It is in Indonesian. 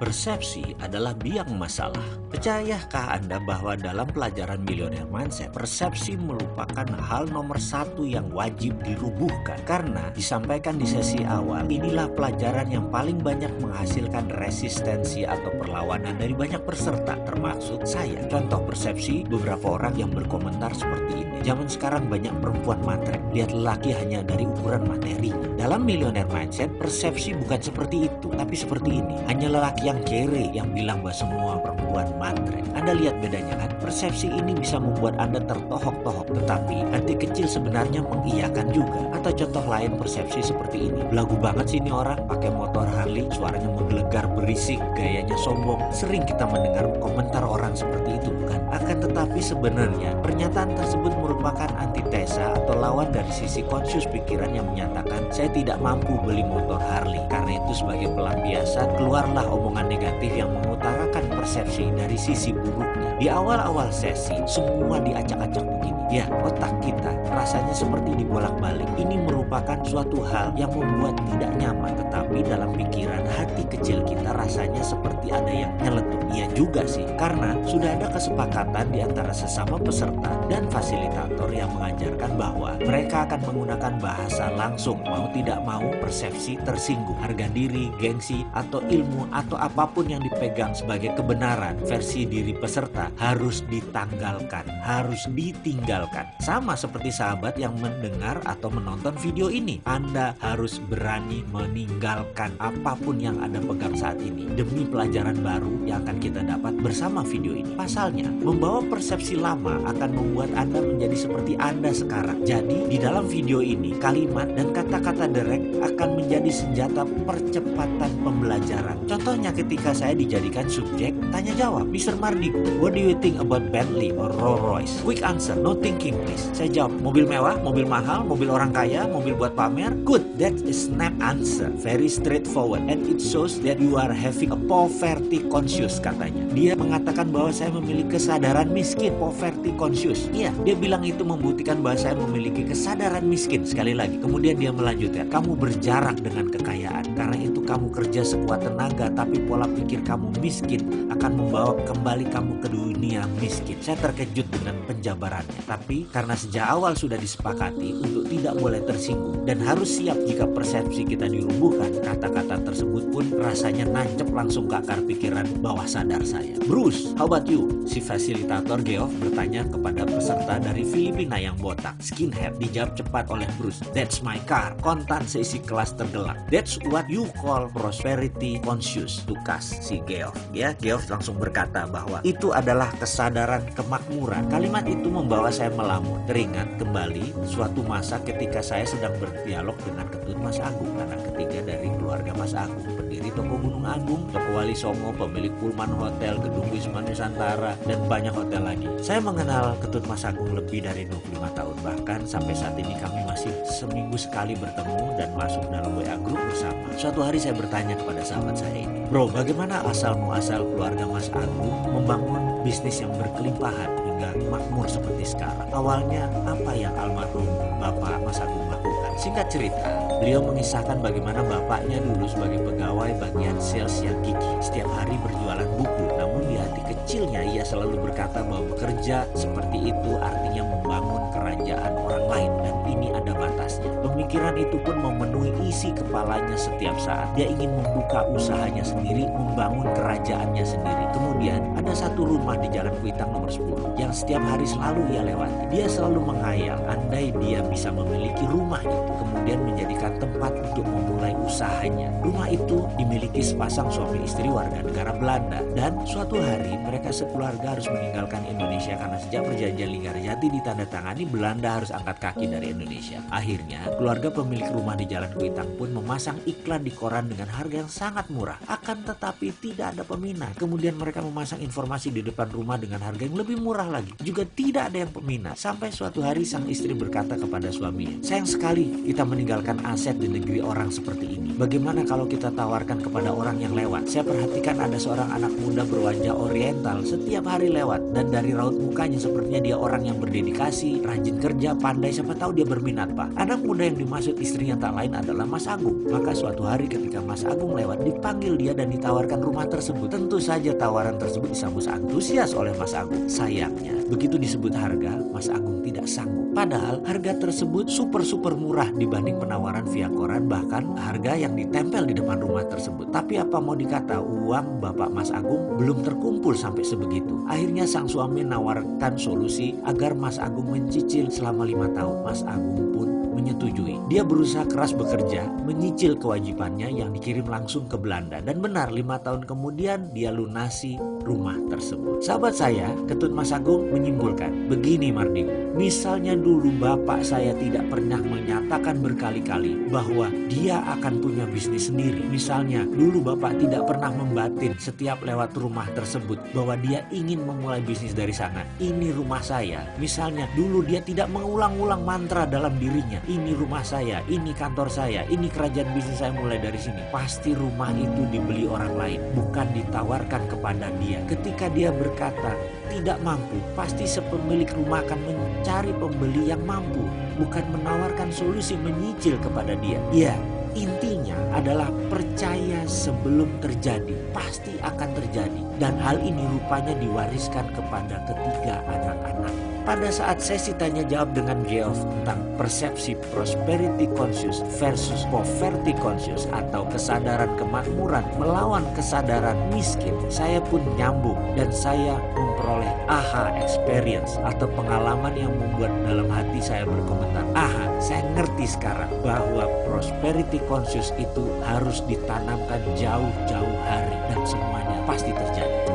Persepsi adalah biang masalah. Percayakah Anda bahwa dalam pelajaran Millionaire Mindset, persepsi merupakan hal nomor satu yang wajib dirubuhkan? Karena disampaikan di sesi awal, inilah pelajaran yang paling banyak menghasilkan resistensi atau perlawanan dari banyak peserta, termasuk saya. Contoh persepsi beberapa orang yang berkomentar seperti ini. Zaman sekarang banyak perempuan matre, lihat lelaki hanya dari ukuran materinya. Dalam Millionaire Mindset, persepsi bukan seperti itu, tapi seperti ini. Hanya lelaki yang kere yang bilang bahwa semua perempuan matre. Anda lihat bedanya kan? Persepsi ini bisa membuat Anda tertohok-tohok, tetapi hati kecil sebenarnya mengiyakan juga. Atau contoh lain persepsi seperti ini. Belagu banget sih ini orang, pakai motor Harley, suaranya menggelegar berisik, gayanya sombong. Sering kita mendengar komentar orang seperti itu, bukan? Akan tetapi sebenarnya pernyataan tersebut merupakan antitesa atau lawan dari sisi konsius pikiran yang menyatakan saya tidak mampu beli motor Harley. Karena itu sebagai pelampiasan keluarlah omongan negatif yang mengutarakan persepsi dari sisi buruknya. Di awal-awal sesi semua diacak-acak begini. Ya, otak kita rasanya seperti dibolak-balik. Ini merupakan suatu hal yang membuat tidak nyaman, tetapi dalam pikiran hati kecil kita rasanya seperti ada yang nyeletuk. Iya juga sih, karena sudah ada kesepakatan di antara sesama peserta dan fasilitator yang mengajarkan bahwa mereka akan menggunakan bahasa langsung, mau tidak mau persepsi tersinggung, harga diri, gengsi, atau ilmu atau apapun yang dipegang sebagai kebenaran versi diri peserta harus ditanggalkan, harus ditinggalkan. Sama seperti sahabat yang mendengar atau menonton video ini, Anda harus berani meninggalkan apapun yang Anda pegang saat ini demi pelajaran baru yang akan kita dapat bersama video ini. Pasalnya, membawa persepsi lama akan membuat Anda menjadi seperti Anda sekarang. Jadi, di dalam video ini, kalimat dan kata-kata Derek akan menjadi senjata percepatan pembelajaran. Contohnya ketika saya dijadikan subjek tanya jawab, Mr. Mardigu, what do you think about Bentley or Rolls Royce? Quick answer, no thinking please. Saya jawab, mobil mewah, mobil mahal, mobil orang kaya, mobil buat pamer. Good, that is snap answer, very straightforward, and it shows that you are having a poverty conscious, katanya. Dia mengatakan bahwa saya memiliki kesadaran miskin, poverty conscious. Iya, dia bilang itu membuktikan bahwa saya memiliki kesadaran miskin. Sekali lagi, kemudian dia melanjutkan, kamu berjarak dengan kekayaan, karena itu kamu kerja sekuat tenaga, tapi pola pikir kamu miskin akan membawa kembali kamu ke dunia miskin. Saya terkejut dengan penjabarannya, tapi karena sejak awal sudah disepakati untuk tidak boleh tersinggung dan harus siap jika persepsi kita dirubuhkan, kata-kata tersebut pun rasanya nancep langsung ke akar pikiran bawah sadar saya. Bruce, how about you? Si fasilitator Geoff bertanya kepada peserta dari Filipina yang botak, skinhead. Dijawab cepat oleh Bruce, that's my car. Kontan seisi kelas tergelak. That's what you call prosperity conscious, tukas si Geoff. Ya, Geoff langsung berkata bahwa itu adalah kesadaran kemakmuran. Kalimat itu membawa saya melamun. Teringat kembali suatu masa ketika saya sedang berdialog dengan Ketut Mas Agung, anak ketiga dari keluarga Mas Agung, pendiri toko Gunung Agung, toko Wali Songo, pemilik Pullman Hotel, gedung Wisma Nusantara, dan banyak hotel lagi. Saya mengenal Ketut Mas Agung lebih dari 25 tahun, bahkan sampai saat ini kami masih seminggu sekali bertemu dan masuk dalam WA Group bersama. Suatu hari saya bertanya kepada sahabat saya ini, bro, bagaimana asal-muasal keluarga Mas Agung membangun bisnis yang berkelimpahan hingga makmur seperti sekarang? Awalnya apa yang almarhum Bapak Mas Agung lakukan? Singkat cerita, beliau mengisahkan bagaimana bapaknya dulu sebagai pegawai bagian sales yang gigih, setiap hari berjualan buku. Namun di hati kecilnya ia selalu berkata bahwa bekerja seperti itu artinya membangun kerajaan orang lain, dan ini ada batasnya. Pemikiran itu pun memenuhi isi kepalanya setiap saat. Dia ingin membuka usahanya sendiri, membangun kerajaannya sendiri. Kemudian ada satu rumah di Jalan Kuitang nomor 10 yang setiap hari selalu ia lewati. Dia selalu menghayal andai dia bisa memiliki rumah itu, kemudian menjadikan tempat untuk memulai usahanya. Rumah itu dimiliki sepasang suami istri warga negara Belanda, dan suatu hari mereka sekeluarga harus meninggalkan Indonesia karena sejak perjanjian Linggarjati ditandatangani, Belanda harus angkat kaki dari Indonesia. Akhirnya keluarga pemilik rumah di Jalan Kuitang pun memasang iklan di koran dengan harga yang sangat murah, akan tetapi tidak ada peminat. Kemudian mereka memasang informasi di depan rumah dengan harga yang lebih murah lagi, juga tidak ada yang peminat. Sampai suatu hari sang istri berkata kepada suaminya, sayang sekali kita meninggalkan aset di negeri orang seperti ini. Bagaimana kalau kita tawarkan kepada orang yang lewat? Saya perhatikan ada seorang anak muda berwajah oriental setiap hari lewat, dan dari raut mukanya sepertinya dia orang yang berdedikasi, rajin kerja, pandai, siapa tahu dia berminat, Pak. Anak muda yang dimaksud istrinya tak lain adalah Mas Agung. Maka suatu hari ketika Mas Agung lewat, dipanggil dia dan ditawarkan rumah tersebut. Tentu saja tawaran tersebut disambut antusias oleh Mas Agung. Sayangnya, begitu disebut harga, Mas Agung tidak sanggup. Padahal harga tersebut super murah dibanding penawaran via koran, bahkan harga yang ditempel di depan rumah tersebut. Tapi apa mau dikata, uang Bapak Mas Agung belum terkumpul sampai sebegitu. Akhirnya sang suami menawarkan solusi agar Mas Agung mencicil selama 5 tahun. Mas Agung pun menyetujui. Dia berusaha keras bekerja, menyicil kewajibannya yang dikirim langsung ke Belanda. Dan benar, 5 tahun kemudian dia lunasi rumah tersebut. Sahabat saya, Ketut Mas Agung menyimpulkan, begini Mardigu, misalnya dulu bapak saya tidak pernah menyatakan berkali-kali bahwa dia akan punya bisnis sendiri. Misalnya dulu bapak tidak pernah membatin setiap lewat rumah tersebut bahwa dia ingin memulai bisnis dari sana. Ini rumah saya. Misalnya dulu dia tidak mengulang-ulang mantra dalam dirinya, ini rumah saya, ini kantor saya, ini kerajaan bisnis saya mulai dari sini. Pasti rumah itu dibeli orang lain, bukan ditawarkan kepada dia. Ketika dia berkata tidak mampu, pasti sepemilik rumah akan mencari pembeli yang mampu, bukan menawarkan solusi menyicil kepada dia. Ya, intinya adalah percaya sebelum terjadi, pasti akan terjadi. Dan hal ini rupanya diwariskan kepada ketiga anak-anak. Pada saat sesi tanya jawab dengan Geoff tentang persepsi prosperity conscious versus poverty conscious atau kesadaran kemakmuran melawan kesadaran miskin, saya pun nyambung dan saya memperoleh aha experience atau pengalaman yang membuat dalam hati saya berkomentar, aha, saya ngerti sekarang bahwa prosperity conscious itu harus ditanamkan jauh-jauh hari dan semuanya pasti terjadi.